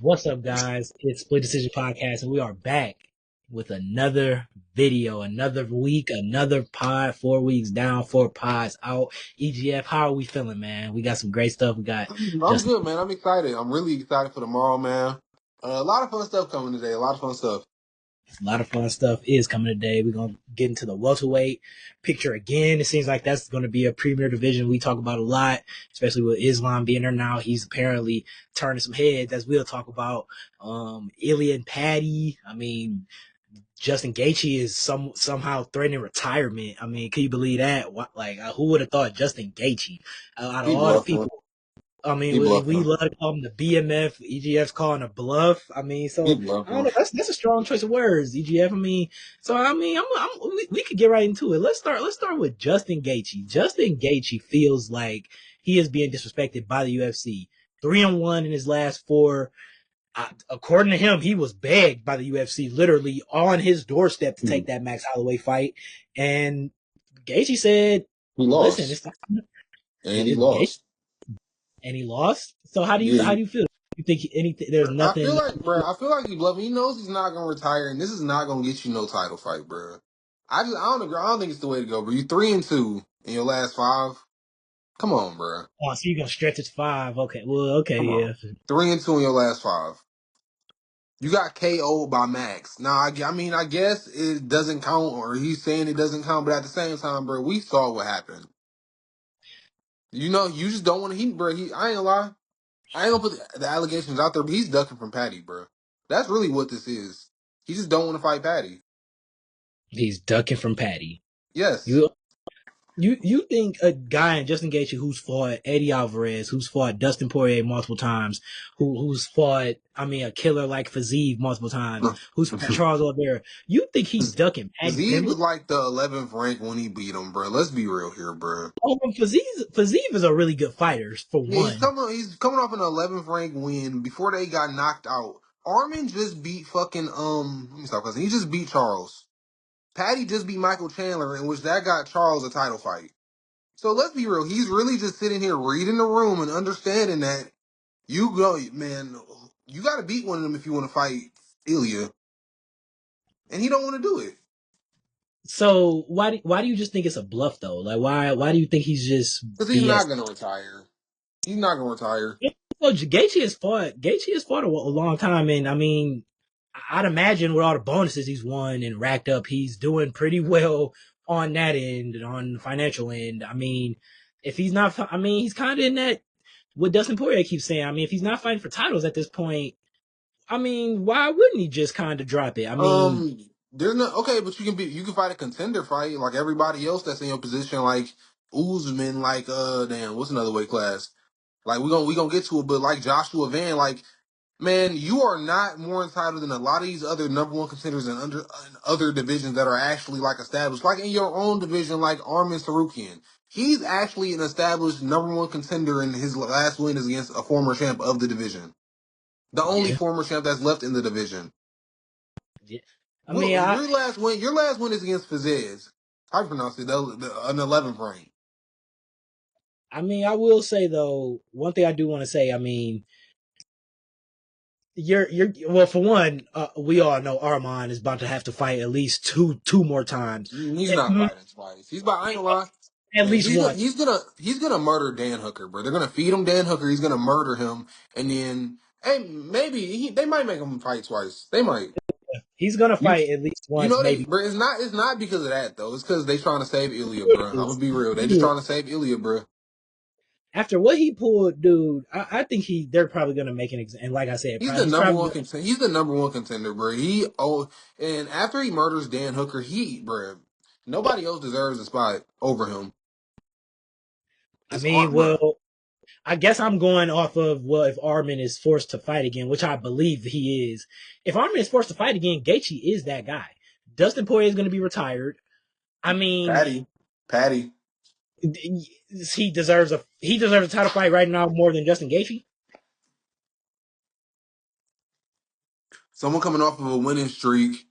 What's up, guys? It's Split Decision Podcast, and we are back with another video, another week, another pod. 4 weeks down, 4 pods out. EGF, how are we feeling, man? We got some great stuff. We got I'm Justin. good, man. I'm excited. I'm really excited for tomorrow, man. A lot of fun stuff coming today. A lot of fun stuff. A lot of fun stuff is coming today. We're gonna get into the welterweight picture again. It seems like that's going to be a premier division we talk about a lot, especially with Islam being there now. He's apparently turning some heads, as we'll talk about. Ilya and Patty. I mean, Justin Gaethje is somehow threatening retirement. I mean, can you believe that? Like, who would have thought Justin Gaethje, out of He all the bluffing. people? I mean, He we bluffing. love to call him the BMF. EGF's calling a bluff. I mean, He so I don't bluffing. know. That's a strong choice of words, EGF. I mean, so I mean, we could get right into it. Let's start with Justin Gaethje. Justin Gaethje feels like he is being disrespected by the UFC. 3-1 in his last four. According to him, he was begged by the UFC literally on his doorstep to take He that Max Holloway fight. And Gaethje said, listen, lost. it's not, And he Gaethje, lost. and he lost. So how do you, Yeah. how do you feel? You think anything, there's I feel nothing, like, bro. I feel like he bluffing. He knows he's not gonna retire, and this is not gonna get you no title fight, bro. I don't agree. I don't think it's the way to go, bro. You 3-2 in your last five. Come on, bro. oh, so you're going to stretch it to five. Okay. Well, okay. Come on. Yeah. 3-2 in your last five. You got KO'd by Max. Now, I mean, I guess it doesn't count, or he's saying it doesn't count, but at the same time, bro, we saw what happened. You know, you just don't want to heat, bro. I ain't gonna lie. I ain't gonna put the allegations out there, but he's ducking from Patty, bro. That's really what this is. He just don't want to fight Patty. He's ducking from Patty. Yes. You, you think a guy in Justin Gaethje who's fought Eddie Alvarez, who's fought Dustin Poirier multiple times, who's fought, I mean, a killer like Fiziev multiple times, who's fought Charles Oliveira, you think he's ducking Patty Zeke Pimblett? was like the 11th rank when he beat him, bro. Let's be real here, bro. Fiziev is a really good fighter, for Yeah, one. he's coming off an 11th rank win before they got knocked out. Armin just beat fucking let me stop cussing. He just beat Charles. Patty just beat Michael Chandler, in which that got Charles a title fight. So let's be real. He's really just sitting here reading the room and understanding that you go, man, you got to beat one of them if you want to fight Ilya, and he don't want to do it So why do you just think it's a bluff though? Like why do you think he's just because he's not BS? gonna retire. He's not gonna retire. Well, Gaethje has fought a long time, and I mean, I'd imagine with all the bonuses he's won and racked up, he's doing pretty well on that end, on the financial end. I mean, if he's not, I mean, he's kind of in that what Dustin Poirier keeps saying. I mean, if he's not fighting for titles at this point, I mean, why wouldn't he just kind of drop it? I mean, There's no okay, but you can fight a contender fight like everybody else that's in your position, like Usman, like damn, what's another weight class? Like we gonna get to it, but like Joshua Van, like man, you are not more entitled than a lot of these other number one contenders in other divisions that are actually like established, like in your own division, like Armin Sarukian. He's actually an established number one contender, and his last win is against a former champ of the division, the only yeah, former champ that's left in the division. yeah. I mean, Well, your last win is against Fizz. How do you pronounce it? An 11th rank. I will say though, one thing I do want to say. I mean, you're well for one, we all know Armand is about to have to fight at least two more times. He's At, not fighting twice. He's about. I ain't gonna lie. at least He's gonna once. he's gonna he's gonna murder Dan Hooker, bro. They're gonna feed him Dan Hooker. He's gonna murder him, and then hey, maybe they might make him fight twice. They might. He's gonna You fight at least you once, know they, maybe. bro. It's not because of that though. It's because they trying to save Ilya, bro. I'm gonna be real. They just trying to save Ilya, bro. After what he pulled, dude, I think they're probably gonna make an example. And like I said, He's the he's number probably one gonna, contender. He's the number one contender, bro. And after he murders Dan Hooker, bro, nobody else deserves a spot over him. I It's mean, art, bro. well, I guess I'm going off of, well, if Armin is forced to fight again, which I believe he is. If Armin is forced to fight again, Gaethje is that guy. Dustin Poirier is going to be retired. I mean, Patty. he deserves a title fight right now more than Justin Gaethje. Someone coming off of a winning streak.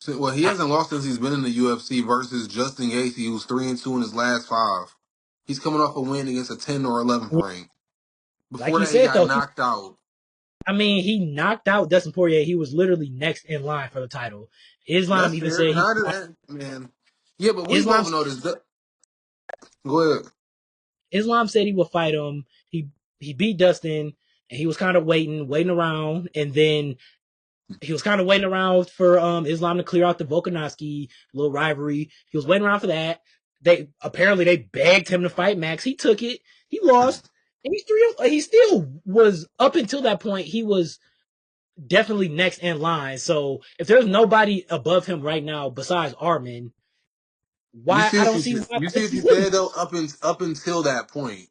Well, he I, hasn't lost since he's been in the UFC versus Justin Gaethje, who's 3-2 in his last five. He's coming off a win against a 10 or 11th rank. like Before you that, he said got though, knocked out. I mean, he knocked out Dustin Poirier. He was literally next in line for the title. Islam That's even fair. said And he I did, man. Yeah, but we Islam both know this. Go ahead. Islam said he would fight him. He beat Dustin, and he was kind of waiting around, and then he was kind of waiting around for Islam to clear out the Volkanovski little rivalry. He was waiting around for that. They begged him to fight Max. He took it. He lost. And he still was up until that point. He was definitely next in line. So if there's nobody above him right now besides Armin, You why see I what don't see why you see what Gaethje's you losing. said though. Up until that point,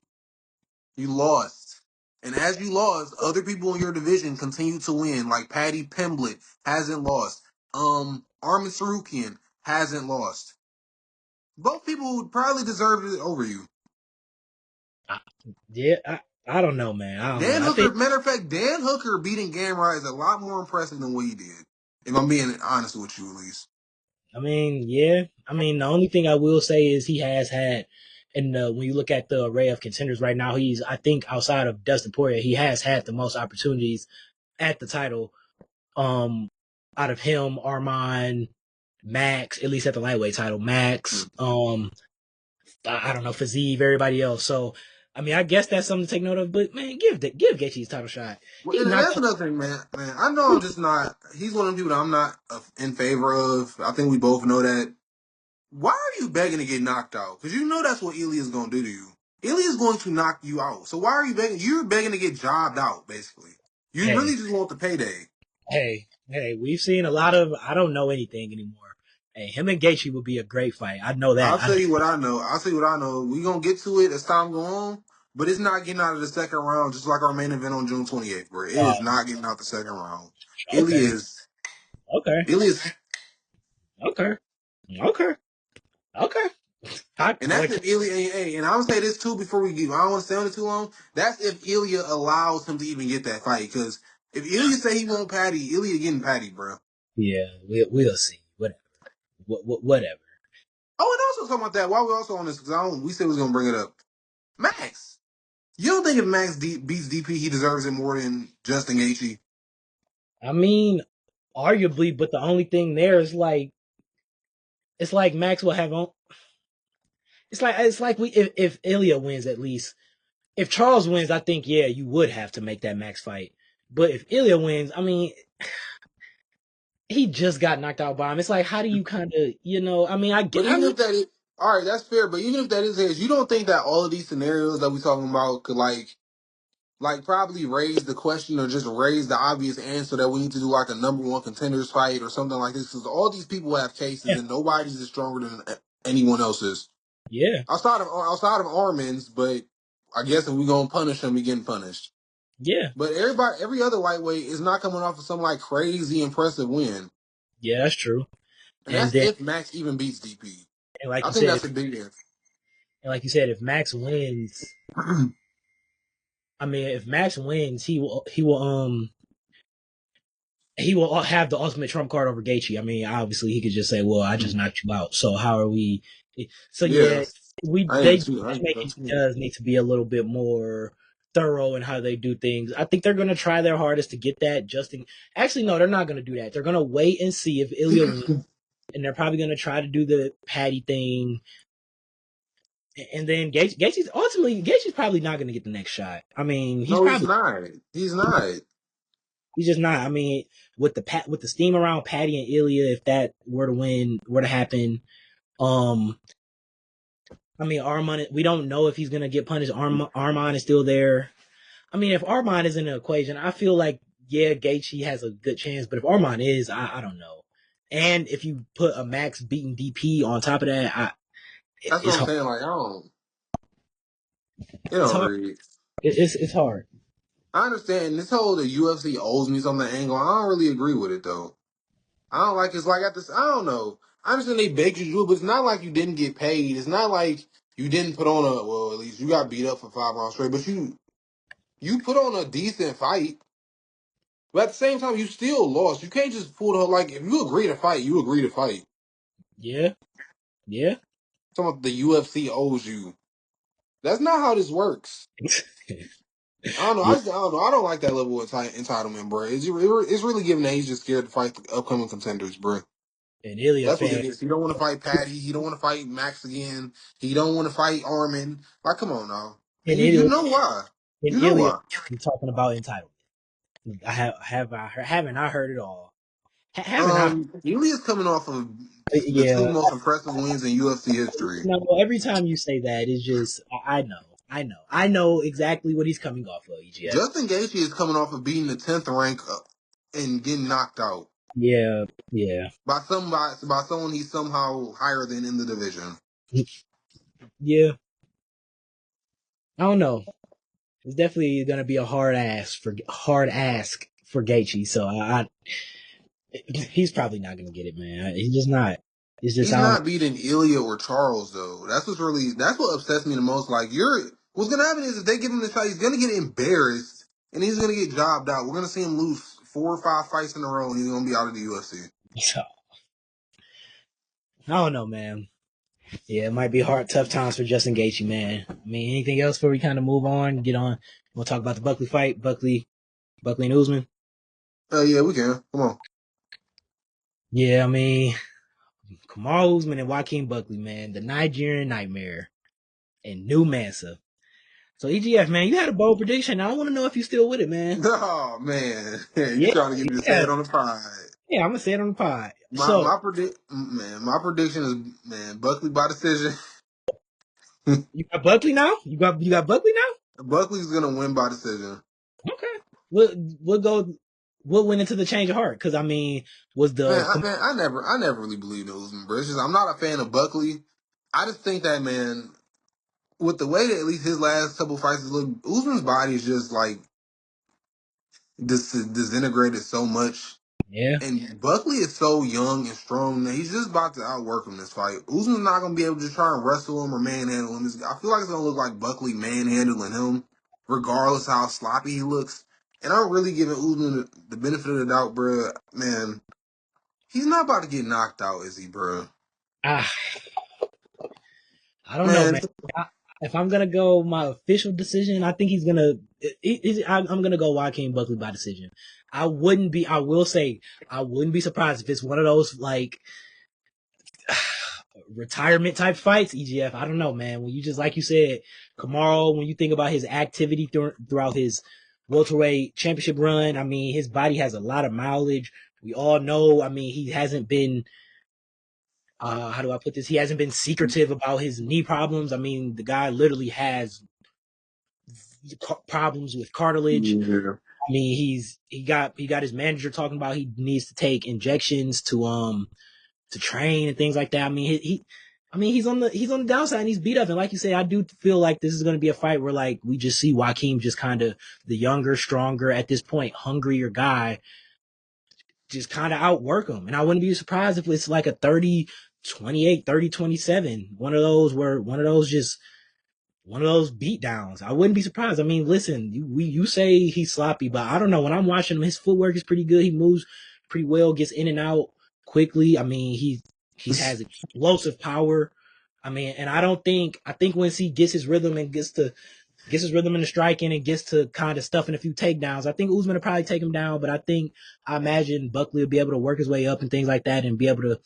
you lost, and as you lost, other people in your division continue to win. Like Paddy Pimblett hasn't lost. Armin Sarukian hasn't lost. Both people would probably deserve it over you. I, yeah, I don't know, man. I don't know. Dan I think Hooker, matter of fact, Dan Hooker beating Gamrot is a lot more impressive than what he did. If I'm being honest with you, at least. I mean, yeah. I mean, the only thing I will say is he has had, and when you look at the array of contenders right now, I think, outside of Dustin Poirier, he has had the most opportunities at the title. Um, Out of him, Arman, Max, at least at the lightweight title, Max. I don't know, Fazeev, everybody else. So, I mean, I guess that's something to take note of. But man, give Gaethje his title shot. Well, He and knocked that's out. another thing, man. Man, I know I'm just not. He's one of the people that I'm not in favor of. I think we both know that. Why are you begging to get knocked out? Because you know that's what Ilya is going to do to you. Ilya is going to knock you out. So why are you begging? You're begging to get jobbed out, basically. You Hey, really just want the payday. hey, we've seen a lot of. I don't know anything anymore. Hey, him and Gaethje would be a great fight. I know that. I'll tell you what I know. I'll tell you what I know. We're going to get to it as time go on, but it's not getting out of the second round, just like our main event on June 28th, bro. It is not getting out the second round. Ilya Okay, is, okay, Ilya is, okay, okay, okay. and that's Like, if Ilya, and I'm going to say this too before we get, I don't want to stay on it too long. That's if Ilya allows him to even get that fight, because if Ilya say he won't patty, Ilya getting patty, bro. yeah, we'll see. Whatever, whatever. Oh, and also talking about that, while we're also on this, because we said we was going to bring it up. Max. You don't think if beats DP, he deserves it more than Justin Gaethje? I mean, arguably, but the only thing there is like it's like Max will have on. It's like we if Ilya wins at least. If Charles wins, I think yeah, you would have to make that Max fight. But if Ilya wins, I mean, he just got knocked out by him. It's like how do you kind of I mean, I get. But I even mean, if that is all right, that's fair. But even if that is the case, you don't think that all of these scenarios that we're talking about could like probably raise the question or just raise the obvious answer that we need to do like a number one contenders fight or something like this? Because all these people have cases yeah, and nobody's as stronger than anyone else's yeah, outside of Armin's. But I guess if we're gonna punish him, we getting punished. yeah, But every other lightweight is not coming off of some like crazy impressive win, yeah. That's true. and And that's then, if Max even beats DP. and like I you think said, that's a big if. if Max wins, I mean, if Max wins, he will have the ultimate trump card over Gaethje. I mean, obviously he could just say, "Well, I just knocked you out." So how are we? So Yeah, yeah, we I am they too. matchmaking does need to be a little bit more thorough in how they do things. I think they're going to try their hardest to get that. Actually, no, they're not going to do that. They're going to wait and see if Ilya wins, and they're probably going to try to do the Patty thing. And then Gaethje's probably not going to get the next shot. I mean, No, he's not. He's not. he's just not. I mean, with the steam around Patty and Ilya, if that were to happen, um, I mean, Armand, we don't know if he's gonna get punished. Armand is still there. I mean, if Armand is in the equation, I feel like yeah, Gaethje has a good chance. But if Armand is, I don't know. And if you put a Max beating DP on top of that, That's what it's I'm hard. saying. Like, I don't. It It's don't hard. really. It's hard. I understand this whole the UFC owes me something angle. I don't really agree with it though. I don't like it's like at this. I don't know. I understand they begged you to do it, but it's not like you didn't get paid. It's not like you didn't put on a well. At least you got beat up for 5 rounds straight, but you put on a decent fight. But at the same time, you still lost. You can't just pull the like if you agree to fight, you agree to fight. Yeah, yeah. Some of the UFC owes you. That's not how this works. I don't know. Yeah, I don't know. I don't like that level of entitlement, bro. It's really giving that he's just scared to fight the upcoming contenders, bro. and Ilya That's what fan, it is. He don't want to fight Patty. He don't want to fight Max again. He don't want to fight Armin. Like, come on now. And and you Ilya, know why? and You know Ilya, why? you talking about entitlement. Haven't I heard it all? Haven't I? Elias coming off of the Yeah, two most impressive wins in UFC history. no. Every time you say that, it's just I know exactly what he's coming off of. EGF. Justin Gaethje is coming off of beating the 10th rank and getting knocked out Yeah, yeah, by someone he's somehow higher than in the division. yeah. I don't know. It's definitely gonna be a hard ask for Gaethje. So he's probably not gonna get it, man. He's just not. It's just He's I don't know. not beating Ilya or Charles though. That's what upsets me the most. Like what's gonna happen is if they give him the shot, he's gonna get embarrassed and he's gonna get jobbed out. We're gonna see him lose 4 or 5 fights in a row and he's gonna be out of the UFC. So I don't know, man. Yeah, it might be tough times for Justin Gaethje, man. I mean, anything else before we kind of move on, get on? We'll talk about the Buckley fight, Buckley and Usman. Yeah, we can. Come on. Yeah, I mean, Kamaru Usman and Joaquin Buckley, man, the Nigerian Nightmare and New Mansa. So EGF, man, you had a bold prediction. I want to know if you still with it, man. Oh man, you Yeah, trying to get me to say yeah, it on the pod? yeah. I'm gonna say it on the pod. My So my predict man, my prediction is man Buckley by decision. you got Buckley now. You got Buckley now. Buckley's gonna win by decision. Okay. We'll go. What went into the change of heart? Because I mean, was Man, the I never really believed in Usman, bro. It's just I'm not a fan of Buckley. I just think that man, with the way that at least his last couple fights look, Usman's body is just like disintegrated so much. yeah. And Buckley is so young and strong that he's just about to outwork him this fight. Usman's not gonna be able to try and wrestle him or manhandle him. I feel like it's gonna look like Buckley manhandling him, regardless how sloppy he looks. And I'm really giving Usman the benefit of the doubt, bro. Man, he's not about to get knocked out, is he, bro? Ah, I don't know, Man, man. I, if I'm gonna go my official decision, I think he's gonna. I'm gonna go Joaquin Buckley by decision. I wouldn't be. I will say I wouldn't be surprised if it's one of those like retirement type fights. EGF. I don't know, man. When you just like you said, Kamaru. When you think about his activity throughout his welterweight championship run, I mean, his body has a lot of mileage. We all know. I mean, he hasn't been how do I put this? He hasn't been secretive about his knee problems. I mean, the guy literally has problems with cartilage. yeah. I mean, he got his manager talking about he needs to take injections to train and things like that. I mean, I mean, he's on the downside and he's beat up. And like you say, I do feel like this is going to be a fight where like we just see Joaquin just kind of the younger, stronger at this point, hungrier guy just kind of outwork him. And I wouldn't be surprised if it's like a 30-28, 30-27. One of those beat downs. I wouldn't be surprised. I mean, listen, you say he's sloppy, but I don't know. When I'm watching him, his footwork is pretty good. He moves pretty well, gets in and out quickly. I mean, he has explosive power. I mean, and I think once he gets his rhythm and gets his rhythm in the striking and gets to kind of stuffing a few takedowns. I think Usman will probably take him down, but I imagine Buckley will be able to work his way up and things like that and be able to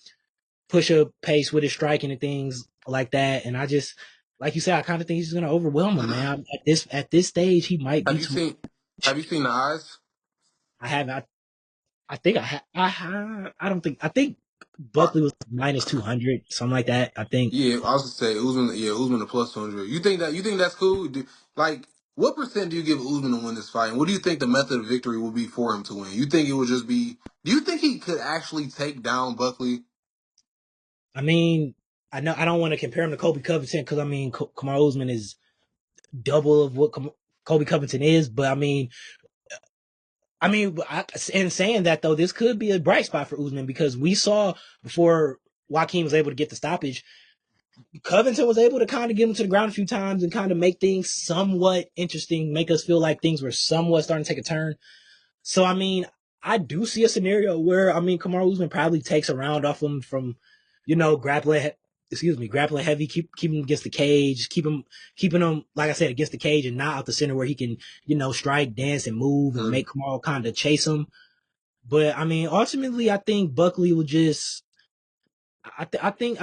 push a pace with his striking and things like that. And I just, like you said, I kind of think he's going to overwhelm him, man. At this stage, he might Have be you tomorrow. seen Have you seen the eyes? I have, I think I don't think, I think Buckley was minus 200, something like that. I think. Yeah, I was gonna say Usman. Yeah, Usman a plus 200. You think that's cool? Like, what percent do you give Usman to win this fight? And what do you think the method of victory will be for him to win? You think it would just be? Do you think he could actually take down Buckley? I mean, I know I don't want to compare him to Kobe Covington because I mean, Kamaru Usman is double of what Kobe Covington is, but in saying that though, this could be a bright spot for Usman because we saw before Joaquin was able to get the stoppage, Covington was able to kind of get him to the ground a few times and kind of make things somewhat interesting, make us feel like things were somewhat starting to take a turn. So I mean, I do see a scenario where I mean Kamaru Usman probably takes a round off him from, grappling. excuse me, grappling heavy, keep him against the cage, keeping him like I said against the cage and not out the center where he can strike, dance, and move and Mm. make Kamal kind of chase him. But I mean, ultimately, I think Buckley will just. I think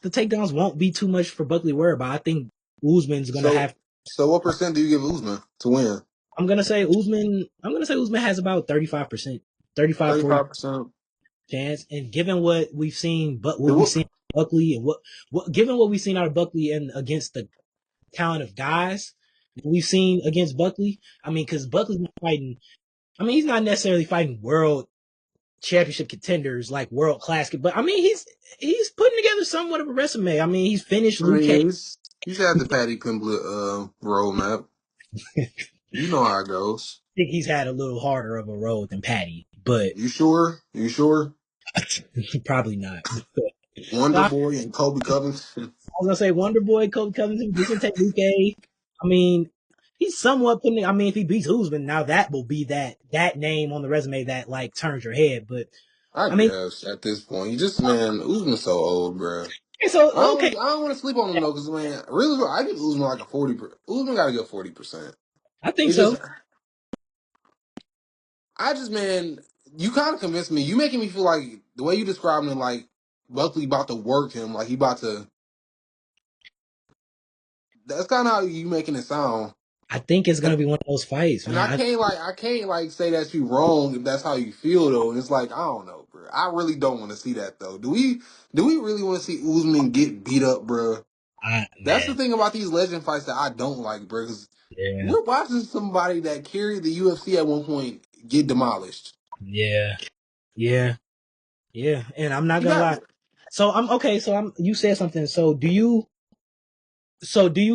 the takedowns won't be too much for Buckley to worry about. I think Usman's gonna So have. so what percent do you give Usman to win? I'm gonna say Usman. I'm gonna say Usman has about 35%, 35, 40 35%. chance. And given what we've seen, but what we've seen Buckley and given what we've seen out of Buckley and against the talent of guys we've seen against Buckley. I mean, because Buckley's not fighting. I mean, he's not necessarily fighting world championship contenders like world class, but I mean, he's putting together somewhat of a resume. I mean, he's finished I Luke mean, Cage. you should have the Patty Pimblett roadmap. You know how it goes. Think he's had a little harder of a road than Patty, but You sure? You sure? probably not. So Wonder I Boy and Kobe Covington. was gonna say Wonder Boy, Kobe Covington, Vicente Luque. I mean, he's somewhat putting. I mean, if he beats Usman, now that will be that name on the resume that like turns your head. But I I mean, guess at this point, you just man, Usman's so old, bro. so okay, I don't want to sleep on him though, because man, really, I give Usman like a 40. Usman got to get 40%. I think It's just, so. man, you kind of convinced me. You making me feel like the way you described him, like Buckley about to work him, like he about to. That's kind of how you making it sound. I think it's And gonna be one of those fights, and man. I can't like say that you wrong if that's how you feel though. And it's like I don't know, bro. I really don't want to see that though. Do we really want to see Usman get beat up, bro? That's the Man, thing about these legend fights that I don't like, bro. Because yeah, we're watching somebody that carried the UFC at one point get demolished. yeah, yeah, yeah. And I'm not You gonna got lie. So I'm okay. So you said something. So do you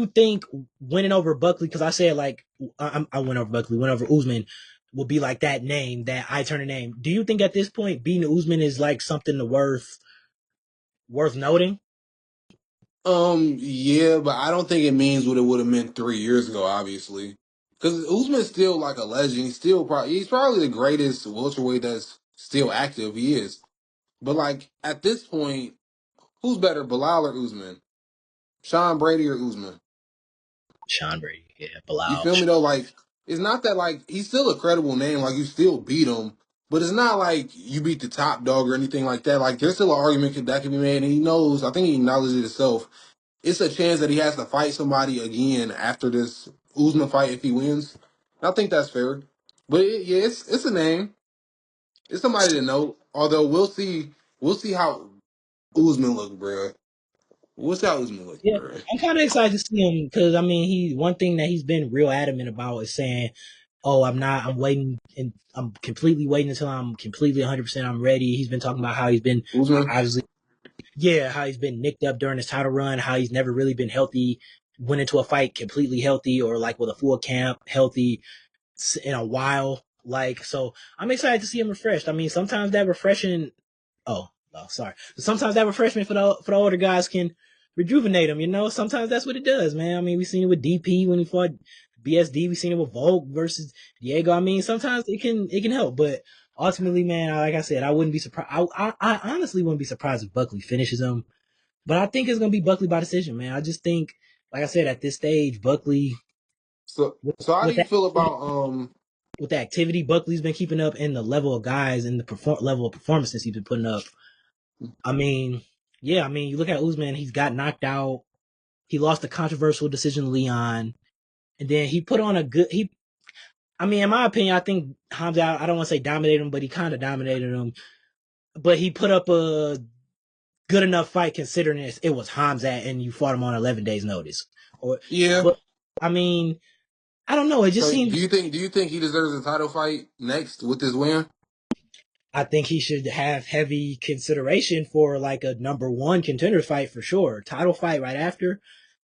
think winning over Buckley? Because I said like I went over Buckley, went over Usman, will be like that name that I turn a name. Do you think at this point beating Usman is like something worth noting? yeah, but I don't think it means what it would have meant 3 years ago. Obviously, because Usman's still like a legend. He's probably the greatest welterweight that's still active. He is. But like at this point, who's better, Bilal or Usman? Sean Brady or Usman? Sean Brady, yeah, You Bilal. feel me though? Like it's not that like he's still a credible name. Like you still beat him, but it's not like you beat the top dog or anything like that. Like there's still an argument that can be made, and he knows. I think he acknowledged it himself. It's a chance that he has to fight somebody again after this Usman fight if he wins. And I think that's fair. But yeah, it's a name. It's somebody to know. Although we'll see how Usman look, bro. We'll see how Usman look, Yeah, bro. I'm kind of excited to see him because I mean, he one thing that he's been real adamant about is saying, "Oh, I'm not. I'm waiting, and I'm completely waiting until I'm completely 100%. I'm ready." He's been talking about how he's been Usman. obviously, yeah, how he's been nicked up during his title run, how he's never really been healthy, went into a fight completely healthy or like with a full camp healthy in a while. Like, so I'm excited to see him refreshed. I mean, sometimes that refreshing oh, sorry. Sometimes that refreshment for the older guys can rejuvenate them. Sometimes that's what it does, man. I mean, we seen it with DP when he fought BSD. We seen it with Volk versus Diego. I mean, sometimes it can help, but ultimately, man, like I said, I wouldn't be surprised. I honestly wouldn't be surprised if Buckley finishes him, but I think it's gonna be Buckley by decision, man. I just think, like I said, at this stage, Buckley with, So how do with you that feel about with the activity Buckley's been keeping up and the level of guys and the level of performances he's been putting up. I mean, yeah, I mean, you look at Usman, he's got knocked out. He lost a controversial decision to Leon. And then he put on I mean, in my opinion, I think Hamza, I don't want to say dominated him, but he kind of dominated him. But he put up a good enough fight considering it was Hamza and you fought him on 11 days notice. yeah? But I mean, I don't know. It just So seems, do you think he deserves a title fight next with this win? I think he should have heavy consideration for like a number one contender fight for sure. Title fight right after.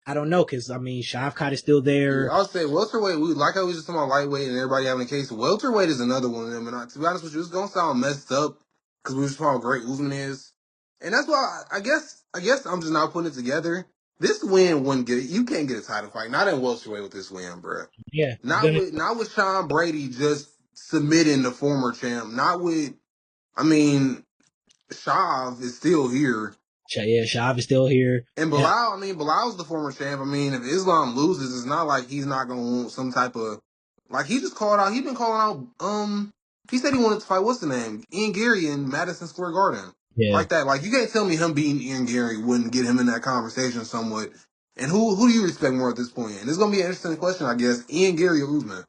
I don't know because I mean Shavkat is still Yeah, there. I'll say welterweight. We like how we just talking about lightweight and everybody having a case. Welterweight is another one of them. And to be honest with you, it's gonna sound messed up because we were just talking about how great Usman is, and that's why I guess I'm just not putting it together. This win wouldn't get it. You can't get a title fight. Not in welterweight with this win, bro. Yeah, it's gonna. Not with Sean Brady just submitting the former champ. Not with. I mean, Shav is still here. Yeah, Shav is still here. And And Bilal, I mean, Bilal's the former champ. I mean, if Islam loses, it's not like he's not gonna want some type of like he just called out. He's been calling out. He said he wanted to fight. What's the name? Ian Gary in Madison Square Garden, yeah, like that. Like you can't tell me him beating Ian Gary wouldn't get him in that conversation somewhat. And who do you respect more at this point? And it's gonna be an interesting question, I guess. Ian Gary or Usman?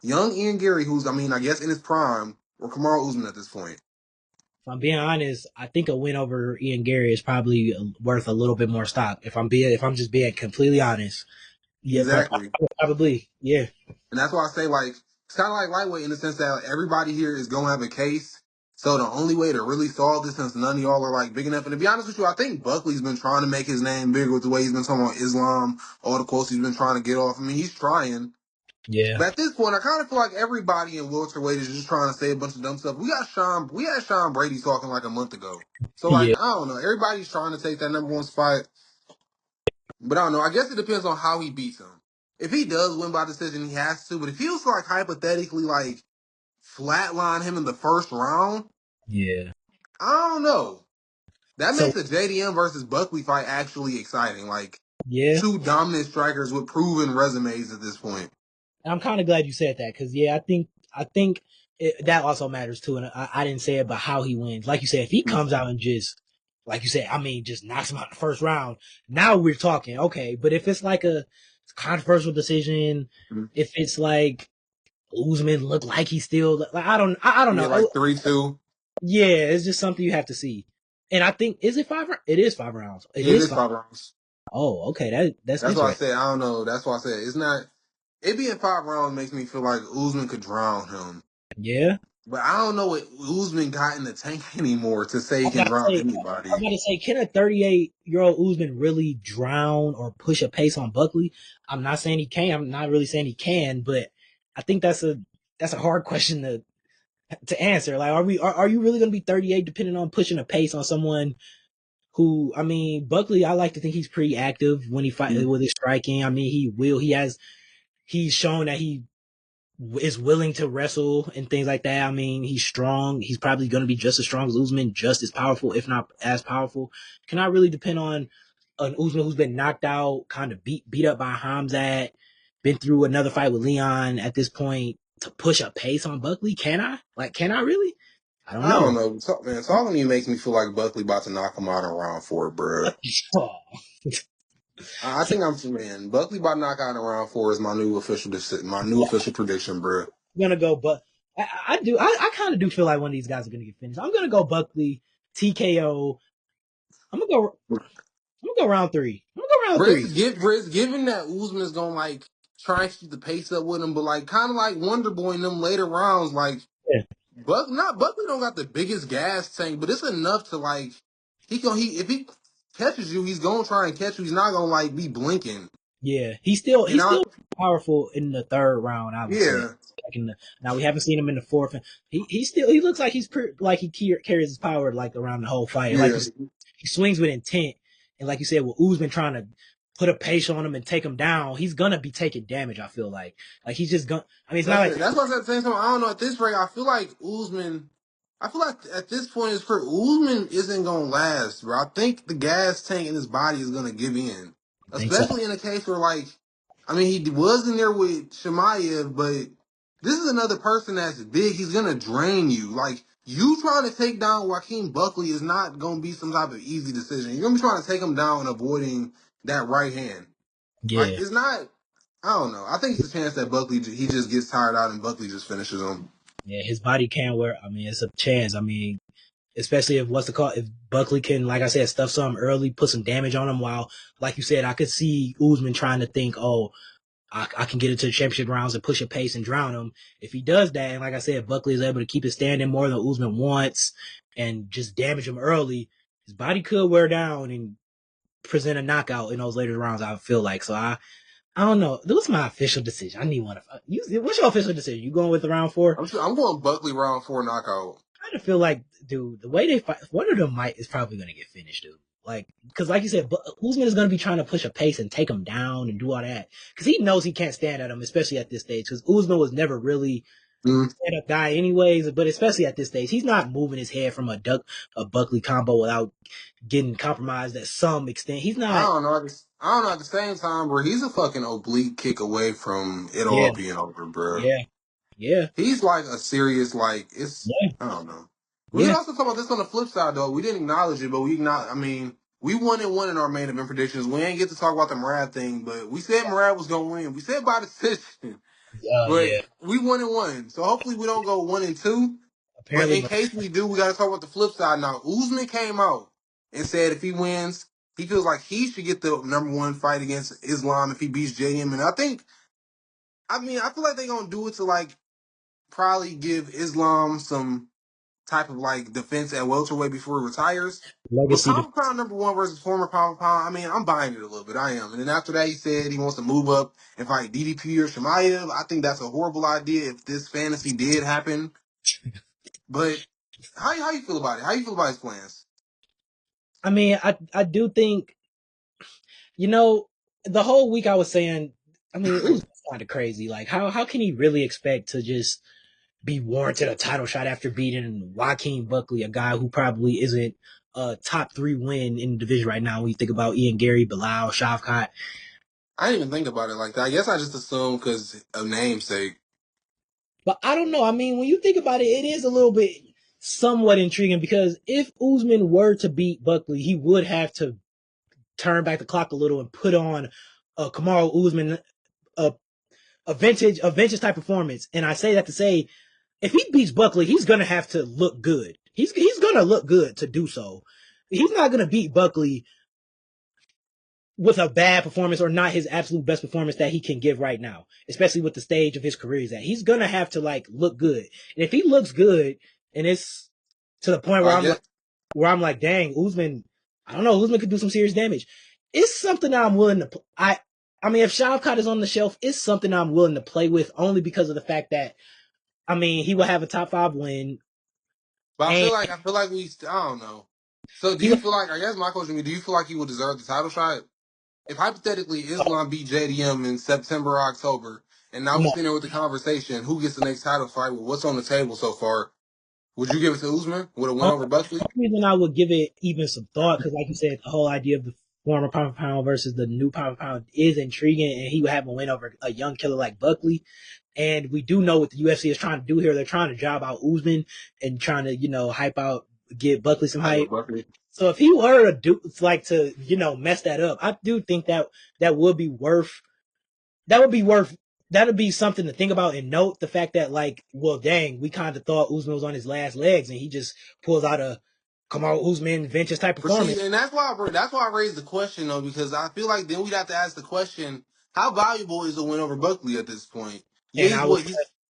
Young Ian Gary, who's I mean, I guess in his prime, or Kamaru Usman at this point. if I'm being honest, I think a win over Ian Gary is probably worth a little bit more stock. If I'm just being completely honest, yeah, Exactly. probably, yeah, And that's why I say like it's kind of like lightweight in the sense that everybody here is gonna have a case. So the only way to really solve this, since none of y'all are like big enough, and to be honest with you, I think Buckley's been trying to make his name bigger with the way he's been talking about Islam, all the quotes he's been trying to get off. I mean, he's trying, yeah, but at this point, I kind of feel like everybody in welterweight is just trying to say a bunch of dumb stuff. We had Sean Brady talking like a month ago, so like yeah, I don't know, everybody's trying to take that number one spot, but I don't know. I guess it depends on how he beats him. If he does win by decision, he has to. But if he was like hypothetically like flatline him in the first round, yeah. I don't know. That So makes the JDM versus Buckley fight actually exciting. Like yeah, two dominant strikers with proven resumes at this point. and I'm kind of glad you said that because yeah, I think that also matters too. And I didn't say it, but how he wins, like you said, if he comes out and just like you said, I mean, just knocks him out in the first round, now we're talking okay. But if it's like a controversial decision, Mhm. if it's like Usman look like he's still like I don't Yeah, know. like 3-2. Yeah, it's just something you have to see. And I think is it five? It is 5 rounds. It Yeah, it is is five. 5 rounds. Oh, okay. That's That's why I interesting. said I don't know. That's why I said it's not. It being 5 rounds makes me feel like Usman could drown him. Yeah. But I don't know what Usman got in the tank anymore to say he I'm can about to drown say, I'm anybody. about to say, can a 38-year-old Usman really drown or push a pace on Buckley? I'm not saying he can. I'm not really saying he can, but I think that's a hard question to answer. Like, are you really going to be 38 depending on pushing a pace on someone who? I mean, Buckley. I like to think he's pretty active when he fight with his striking. I mean, he's shown that he is willing to wrestle and things like that. I mean, he's strong. He's probably going to be just as strong as Usman, just as powerful, if not as powerful. Can I really depend on an Usman who's been knocked out, kind of beat up by Hamzat, been through another fight with Leon at this point to push a pace on Buckley? Can I? Like, can I really? I don't I don't know. know, man. Talking to you makes me feel like Buckley about to knock him out in round 4, bro. I So think I'm man. Buckley about to knock out in round 4 is my new official my new official prediction, bro. I'm gonna go, but I kind of do feel like one of these guys are gonna get finished. I'm gonna go Buckley TKO. I'm gonna go. I'm gonna go round three. I'm gonna go round three. Briz, given that Usman is gonna like try and keep the pace up with him, but like kind of like Wonder Boy in them later rounds, like Yeah, Buckley don't got the biggest gas tank, but it's enough to like he if he catches you, he's gonna try and catch you. He's not gonna like be blinking. yeah. He's And I still powerful in the third round. I would say. yeah Now we haven't seen him in the fourth. He looks like like he carries his power like around the whole fight. Like yeah. you said, he swings with intent, and like you said, with Usman trying to put a pace on him and take him down, he's gonna be taking damage. I feel like he's just gonna. I mean, it's not like That's why I said at the same time. I don't know. At this rate, I feel like Usman. I feel like at this point, his career, Usman isn't gonna last, bro. I think the gas tank in his body is gonna give in, I think so. especially in a case where, like, I mean, he was in there with Shemaev, but this is another person that's big. He's gonna drain you. Like, you trying to take down Joaquin Buckley is not gonna be some type of easy decision. You're gonna be trying to take him down and avoiding that right hand. Like, Yeah, it's not. I don't know. I think it's a chance that Buckley he just gets tired out and Buckley just finishes him. yeah. His body can wear. I mean, it's a chance. I mean, especially if if Buckley can, like I said, stuff something early, put some damage on him. While, like you said, I could see Usman trying to think, oh, I can get into the championship rounds and push a pace and drown him. If he does that, and like I said, Buckley is able to keep it standing more than Usman wants and just damage him early, his body could wear down and present a knockout in those later rounds. I feel like so. I don't know. What's my official decision? I need one. What's your official decision? You going with the round four? I'm going Buckley round 4 knockout. I kind of feel like, dude, the way they fight, one of them is probably going to get finished, dude. Like, because like you said, Usman is going to be trying to push a pace and take him down and do all that. Because he knows he can't stand at him, especially at this stage. Because Usman was never really Mm. stand up guy anyways, but especially at this stage, he's not moving his head from a Buckley combo without getting compromised at some extent. He's I not. don't know. I don't know. At the same time, bro, he's a fucking oblique kick away from it Yeah, all being over, bro. yeah, yeah, He's like a serious, like, it's, yeah, I don't know. We could yeah. also talk about this on the flip side, though. We didn't acknowledge it, but we not. I mean, we won and one in our main event predictions. We ain't get to talk about the Murad thing, but we said Murad was gonna win. We said by decision, but Yeah. we won and one. So hopefully we don't go 1-2. But Apparently, in case we do, we got to talk about the flip side now. Usman came out and said if he wins, he feels like he should get the number one fight against Islam if he beats JM. And I mean, I feel like they're gonna do it to like probably give Islam some type of like defense at welterweight before he retires. But legacy. pound for pound number one versus former pound for pound, I mean, I'm buying it a little bit. I am. And then after that, he said he wants to move up and fight DDP or Shemaev. I think that's a horrible idea if this fantasy did happen. But how you feel about it? How you feel about his plans? I mean, I do think you know the whole week I was saying. I mean, it was kind of crazy. Like, how can he really expect to just be warranted a title shot after beating Joaquin Buckley, a guy who probably isn't a top three win in the division right now when you think about Ian Gary, Bilal, Shavkat. I didn't even think about it like that. I guess I just assumed because of namesake. But I don't know. I mean, when you think about it, it is a little bit somewhat intriguing because if Usman were to beat Buckley, he would have to turn back the clock a little and put on Kamaru Usman a, a vintage type performance. And I say that to say, if he beats Buckley, he's gonna have to look good. He's gonna look good to do so. He's not gonna beat Buckley with a bad performance or not his absolute best performance that he can give right now, especially with the stage of his career he's at. He's gonna have to like look good. And if he looks good and it's to the point I guess. where I'm like, dang, Usman, I don't know, Usman could do some serious damage. It's something that I'm willing to I mean, if Shavkat is on the shelf, it's something I'm willing to play with only because of the fact that I mean, he will have a top 5 win But and I feel like I don't know. So do he you will, feel like, I guess my question to me, do you feel like he would deserve the title shot? If hypothetically Islam beat JDM in September or October, and now we're no. sitting there with the conversation, who gets the next title fight with what's on the table so far, would you give it to Usman? Would it win over Buckley? Only reason I would give it even some thought, because like you said, the whole idea of the former pound for pound versus the new pound for pound is intriguing, and he would have a win over a young killer like Buckley. And we do know what the UFC is trying to do here. They're trying to job out Usman and trying to, hype out, get Buckley some I go hype. Buckley. So if he were to do like to, mess that up, I do think that that would be worth that would be worth that would be something to think about and note the fact that like, well, dang, we kind of thought Usman was on his last legs and he just pulls out a come on Usman vintage type But see, performance. and that's why I raised the question though, because I feel like then we'd have to ask the question: how valuable is a win over Buckley at this point? Yeah, And I would,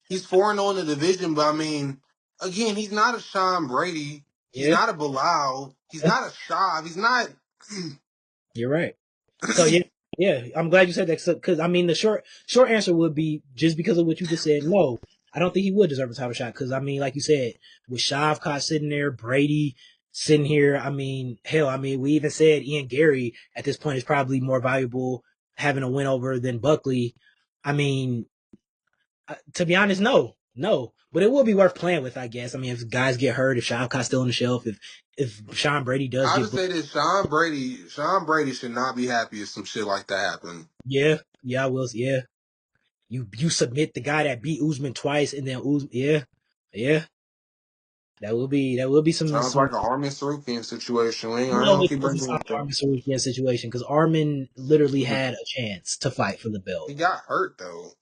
he's 4-0 in the division, but I mean, again, he's not a Sean Brady, he's yeah, not a Bilal, he's yeah, not a Shav, he's not. you're right. So yeah, yeah, I'm glad you said that because I mean the short answer would be just because of what you just said. No, I don't think he would deserve a title shot because I mean, like you said, with Shavkat sitting there, Brady sitting here. I mean, hell, I mean, we even said Ian Gary at this point is probably more valuable having a win over than Buckley. I mean, to be honest, no, but it will be worth playing with, I guess. I mean, if guys get hurt, if Shavkat's still on the shelf, if Sean Brady does I get just booked, say this: Sean Brady should not be happy if some shit like that happened. yeah, yeah, I will, yeah. You submit the guy that beat Usman twice, and then Usman, yeah, yeah, that will be Sounds some. like an Armin Sarukian situation. I ain't No, gonna it keep doesn't bringing sound it like up. Armin Sarukian situation because Armin literally had a chance to fight for the belt. He got hurt though.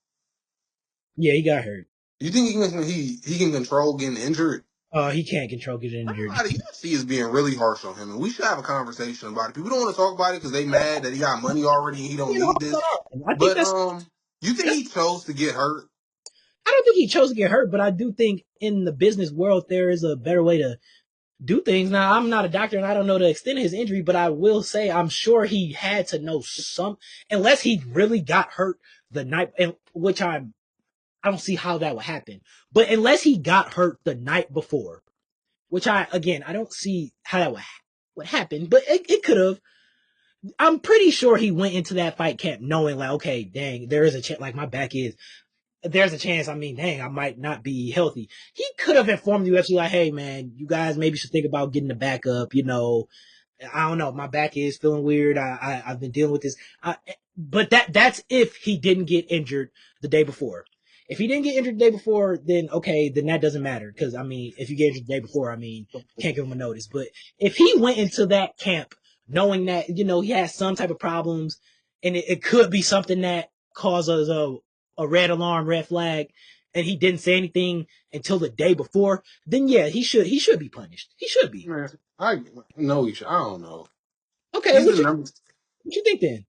Yeah, he got hurt. You think he can control getting injured? He can't control getting I ain't injured. gonna lie, the UFC is being really harsh on him, and we should have a conversation about it. People don't want to talk about it because they mad that he got money already and he don't need this. I think But you think that's. he chose to get hurt? I don't think he chose to get hurt, but I do think in the business world there is a better way to do things. Now, I'm not a doctor and I don't know the extent of his injury, but I will say I'm sure he had to know some, unless he really got hurt the night, and which I don't see how that would happen. But unless he got hurt the night before, which I don't see how that would happen, but it could have. I'm pretty sure he went into that fight camp knowing like, okay, dang, there is a chance. Like my back is. there's a chance. I mean, dang, I might not be healthy. He could have informed the UFC like, hey, man, you guys maybe should think about getting the backup. I don't know. My back is feeling weird. I've been dealing with this. But that's if he didn't get injured the day before. If he didn't get injured the day before, then okay, then that doesn't matter. Because I mean, if you get injured the day before, I mean, can't give him a notice. But if he went into that camp knowing that he has some type of problems, and it could be something that causes a red alarm, red flag, and he didn't say anything until the day before, then yeah, he should be punished. He should be. Man, I know I don't know. Okay, He's what the you number. what you think then?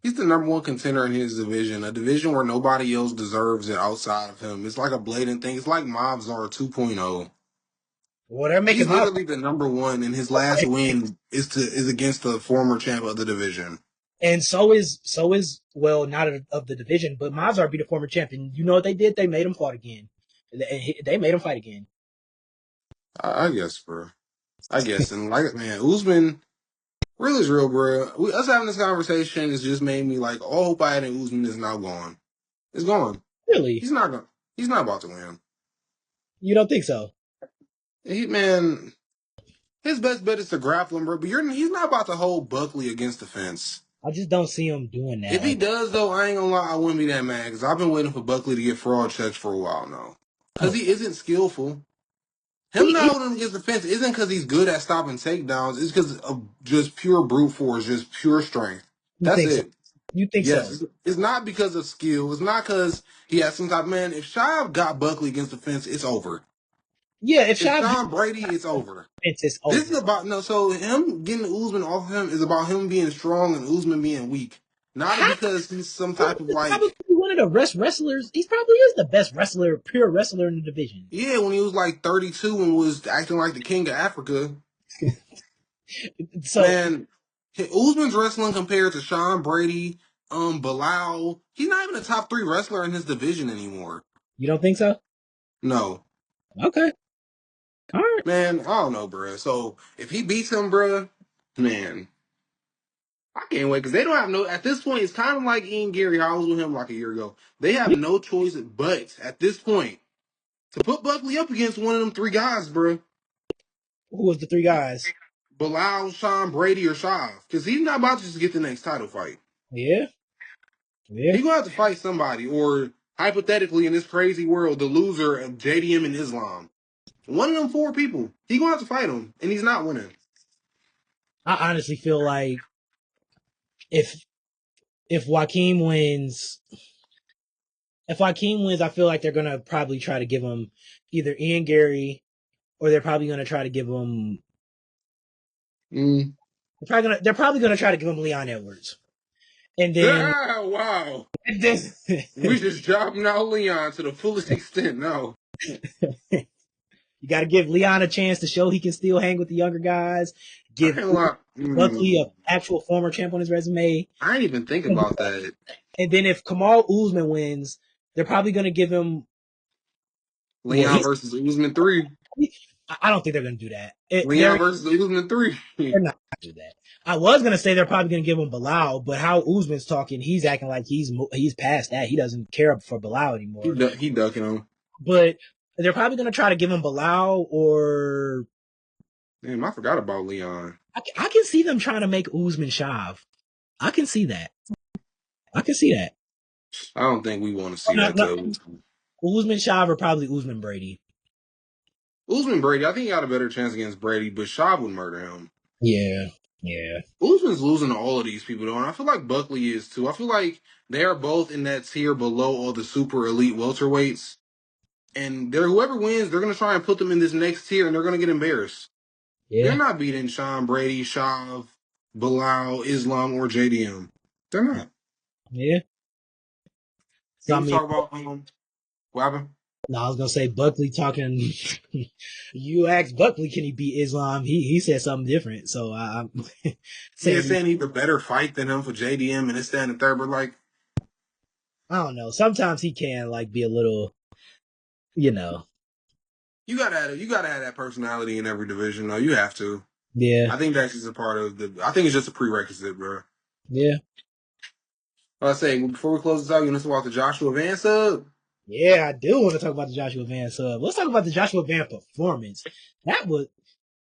He's the number one contender in his division, a division where nobody else deserves it outside of him. It's like a blatant thing. It's like Mobs are 2.0. Well, they're making He's my literally the number one, and his last win is against the former champ of the division. and so is well not of the division, but Mazar be the former champion. You know what they did? They made him fight again. They made him fight again. I guess, bro. I guess, and like man, Usman, real is real, bro. Us having this conversation has just made me like, all hope I had in Usman is now gone. It's gone. Really? He's not gonna. He's not about to win. You don't think so? Man, his best bet is to grapple him, bro. But he's not about to hold Buckley against the fence. I just don't see him doing that. If he Like does, though, I ain't gonna lie, I wouldn't be that mad because I've been waiting for Buckley to get fraud checks for a while now. Because oh, he isn't skillful. Him he not holding him against the fence isn't because he's good at stopping takedowns. It's because of just pure brute force, just pure strength. you That's think so? it. You think Yes, so? it's not because of skill. It's not because he has some type. Man, if Shive got Buckley against the fence, it's over. Yeah, if If Shav Sean Brady, it's over. it's This is over. about no. So him getting Usman off of him is about him being strong and Usman being weak. Not How because he's some type of Usman is probably like one of the best wrestlers. He probably is the best wrestler, pure wrestler in the division. yeah, when he was like 32 and was acting like the king of Africa. So Man, Usman's wrestling compared to Sean Brady, Bilal, he's not even a top three wrestler in his division anymore. you don't think so? No. Okay, all right. Man, I don't know, bruh. So if he beats him, bruh, man, I can't wait because they don't have no. At this point, it's kind of like Ian Gary. How I was with him like a year ago. They have no choice but at this point to put Buckley up against one of them three guys, bro. Who was the three guys? Bilal, Sean Brady, or Shav, because he's not about to just get the next title fight. Yeah, yeah. He gonna have to fight somebody, or hypothetically, in this crazy world, the loser of JDM and Islam. One of them four people, he gonna have to fight him, and he's not winning. I honestly feel like if if Joaquin wins, if Joaquin wins, I feel like they're gonna probably try to give him either Ian Gary or they're probably gonna try to give him. Mm. They're probably gonna try to give him Leon Edwards, and then Ah, wow. and then We just dropped now Leon to the fullest extent. No, you got to give Leon a chance to show he can still hang with the younger guys. I Give ain't lie. Buckley an actual former champ on his resume. I didn't even think about that. And then if Kamal Usman wins, they're probably going to give him. Well, Leon versus Usman 3. I don't think they're going to do that. Leon versus Usman 3. They're not going to do that. I was going to say they're probably going to give him Bilal, but how Usman's talking, he's acting like he's past that. He doesn't care for Bilal anymore. He ducking him. But they're probably going to try to give him Bilal or. Damn, I forgot about Leon. I can see them trying to make Usman Shav. I can see that. I can see that. I don't think we want to see No, that no, too. Usman Shav or probably Usman Brady. Usman Brady, I think he got a better chance against Brady, but Shaw would murder him. Yeah, yeah, Usman's losing to all of these people though, and I feel like Buckley is too. I feel like they are both in that tier below all the super elite welterweights. And whoever wins, they're gonna try and put them in this next tier and they're gonna get embarrassed. They're yeah, not beating Sean Brady, Shav, Bilal, Islam, or JDM. They're not. yeah. So Can I we mean, talk about what happened? no, I was gonna say Buckley talking. You asked Buckley, can he beat Islam? He said something different. So I'm Yeah, saying saying he's a better fight than him for JDM and this, that, and the third, but like I don't know. Sometimes he can like be a little, you know. you gotta have that personality in every division, though. You have to. Yeah, I think that's just a part of I think it's just a prerequisite, bro. yeah. I say before we close this out, you want to talk about the Joshua Van sub? Yeah, I do want to talk about the Joshua Van sub. Let's talk about the Joshua Van performance. That was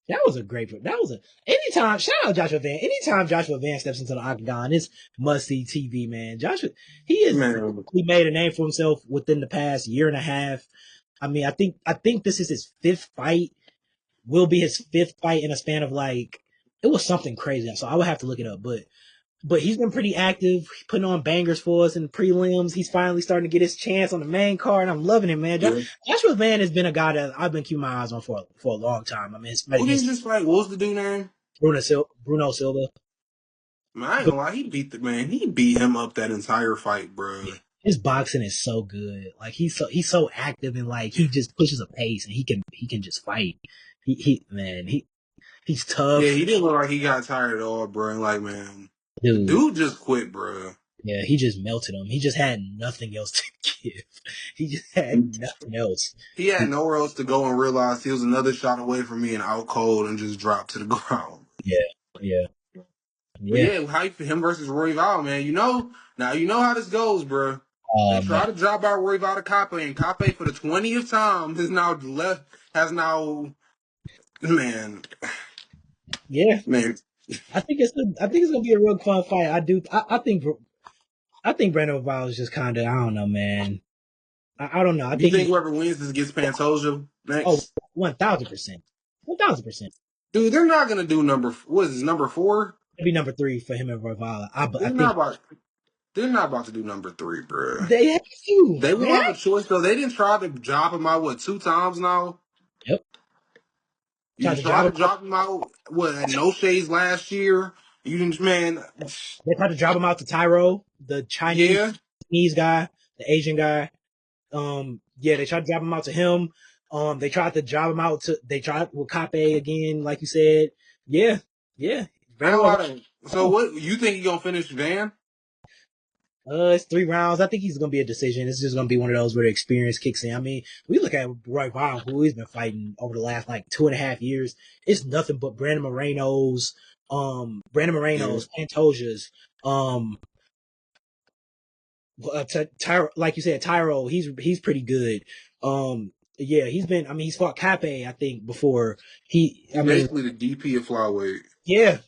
that was a great. That was a anytime. Shout out Joshua Van. Anytime Joshua Van steps into the octagon, it's must see TV. Man, Joshua, he has Man, he made a name for himself within the past year and a half. I mean, I think this is his fifth fight. Will be his fifth fight in a span of like it was something crazy. So I would have to look it up, but he's been pretty active, putting on bangers for us in the prelims. He's finally starting to get his chance on the main card, and I'm loving it, man. yeah. Joshua Van has been a guy that I've been keeping my eyes on for a long time. I mean, it's Who did he against just fight? What was the dude name? Bruno Silva. Man, I ain't gonna lie, he beat the man. He beat him up that entire fight, bro. His boxing is so good. Like he's so active and like he just pushes a pace and he can just fight. He's Yeah, tough, he didn't look like he got tired at all, bro. And like, man, the dude. dude just quit, bro. Yeah, he just melted him. He just had nothing else to give. He just had nothing else. He had nowhere else to go and realized he was another shot away from being out cold and just dropped to the ground. Yeah, yeah, But yeah. yeah, hype for him versus Roy Val, man. Now you know how this goes, bro. They Man. try to drop out Roy Val to Cape, and Cape for the 20th time has now man, Yeah, man. I think it's gonna be a real fun fight. I think Brandon Royval is just kind of I don't know, man. I don't know. I You think think he's whoever wins this gets Pantoja oh next? 1,000%, 1,000%. Dude, they're not gonna do what is this, number 4? It'd be number three for him and Royval. I They're think not about they're not about to do number 3, bro. they have to. They They won't have have. a choice though. They didn't try to drop him out 2 times now. Yep. You Tried to drop tried him to out. drop him out at No Shades last year. You didn't, man. They tried to drop him out to Tyro, the Yeah, Chinese guy, the Asian guy. Yeah, they tried to drop him out to him. They tried to drop him out to. They tried with Kape again, like you said. Yeah, yeah. I ain't Brandon gonna Royval. lie to you. So what you think he gonna finish Van? It's 3 rounds. I think he's gonna be a decision. It's just gonna be one of those where the experience kicks in. I mean, we look at Roy Vaughn, who he's been fighting over the last like 2.5 years. It's nothing but Brandon Yeah, Moreno's, Pantoja's, um, like you said, Tyro. He's pretty good. Yeah, he's been. I mean, he's fought Cape, I think, before. he I mean, basically the DP of flyweight, yeah,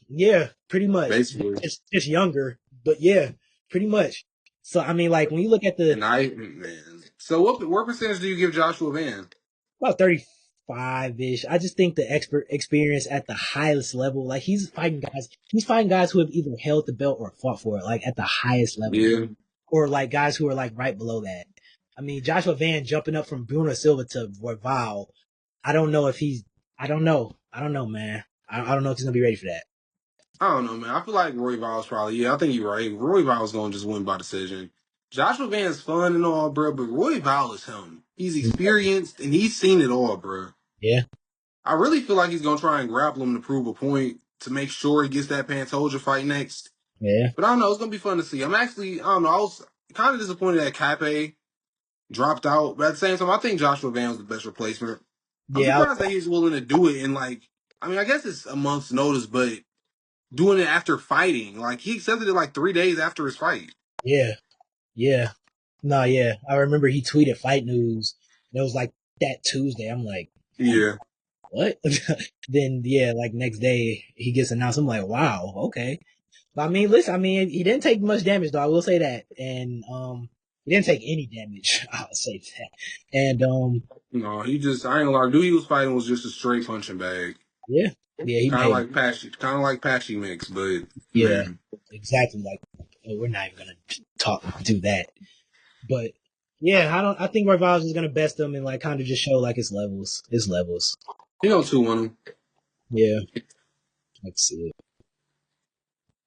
pretty much. basically. Just younger, but yeah, pretty much. So I mean, like when you look at the And I man. So what percentage do you give Joshua Van? about 35 ish. I just think the expert experience at the highest level, like he's fighting guys who have either held the belt or fought for it, like at the highest level, Yeah, or like guys who are like right below that. I mean, Joshua Van jumping up from Bruno Silva to Royval. I don't know if he's. I don't know, man. I don't know if he's gonna be ready for that. I don't know, man. I feel like Roy Val's probably. Yeah, I think you're right. Roy Val's gonna just win by decision. Joshua Van's fun and all, bro, but Roy Val is him. He's experienced and he's seen it all, bro. Yeah, I really feel like he's gonna try and grapple him to prove a point to make sure he gets that Pantoja fight next. yeah, But I don't know. It's gonna be fun to see. I don't know. I was kind of disappointed that Cape dropped out, but at the same time, I think Joshua Van was the best replacement. I'm yeah, surprised that he's willing to do it in like. I mean, I guess it's a month's notice, but doing it after fighting, like he accepted it like 3 days after his fight. yeah, yeah. No, yeah. I remember he tweeted fight news. And it was like that Tuesday. I'm like, damn, Yeah, what? Then yeah, like next day he gets announced. I'm like, wow, okay. But I mean, listen, I mean, he didn't take much damage, though. I will say that, and he didn't take any damage. I'll say that, and no, he just I ain't gonna lie. Dude, he was fighting was just a straight punching bag, yeah, yeah, he made, kind of like Patchy mix, but yeah, man, exactly. Like we're not even gonna do that, but yeah, I think Rivals is gonna best him and like kind of just show like his levels. he gonna 2 on him. Yeah, let's see it.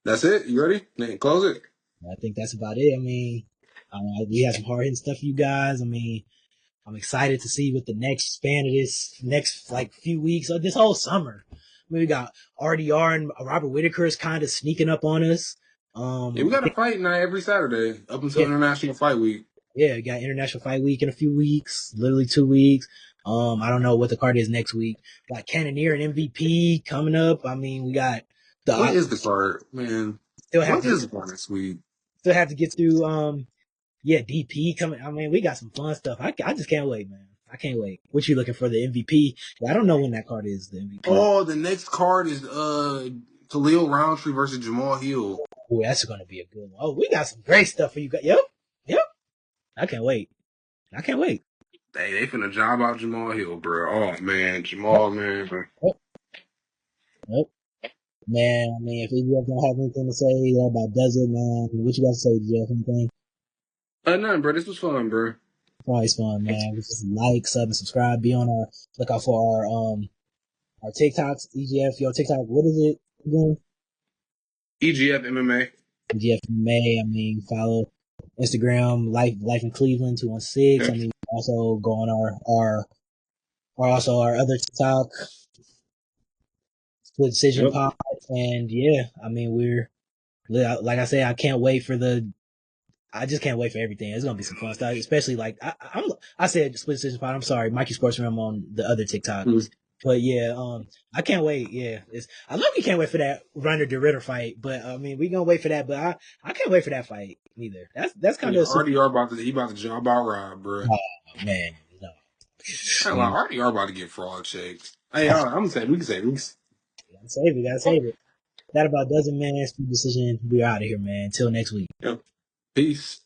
That's it. You ready? Close it. I think that's about it. I mean, we have some hard hitting stuff for you guys. I mean, I'm excited to see what the next span of this next like few weeks or this whole summer. I mean, we got RDR and Robert Whitaker is kind of sneaking up on us. Yeah, we I got a think fight night every Saturday up until yeah, International Fight Week. yeah, we got International Fight Week in a few weeks, literally 2 weeks. I don't know what the card is next week. Got Cannoneer and MVP coming up. I mean, we got What the is the card, man? still have What to is the card next week? still have to get through Yeah, DP coming. I mean, we got some fun stuff. I just can't wait, man. I can't wait. What you looking for the MVP? Yeah, I don't know when that card is. The MVP. Oh, the next card is Khalil Roundtree versus Jamal Hill. Oh, that's going to be a good one. Oh, we got some great stuff for you guys. Yep, yep. I can't wait. I can't wait. They finna job out Jamal Hill, bro. Oh man, Yep, Jamal, man. Bro. yep, yep. Man, I mean, if you guys don't have anything to say about Desert, man, what you got to say? Do you have anything? Nothing, bro. This was fun, bro. It's always fun, man. Just like, sub, and subscribe. Be on our lookout for our TikToks. EGF, your TikTok. What is it again? EGF MMA. EGF May. I mean, follow Instagram. Life in Cleveland 216. Yep. I mean, also go on our other TikTok, Split Decision Yep. Pod, and yeah, I mean, we're like I said, I just can't wait for everything. It's gonna be some fun stuff, especially like I said Split Decision Pod. I'm sorry, Mikey Sports Room on the other TikTok, Mhm. but yeah, I can't wait. Yeah, I love you. Can't wait for that Runner de Ritter fight, but I mean, we gonna wait for that. But I can't wait for that fight neither. That's kind Yeah, of RDR about to job out Rob, bro. oh, man. No, Hell, like, RDR about to get fraud checks. Hey, I'm gonna say we can say. we gotta save it. Gotta save it. That about does it, man. Split Decision. We're out of here, man. Until next week. Yep. Peace.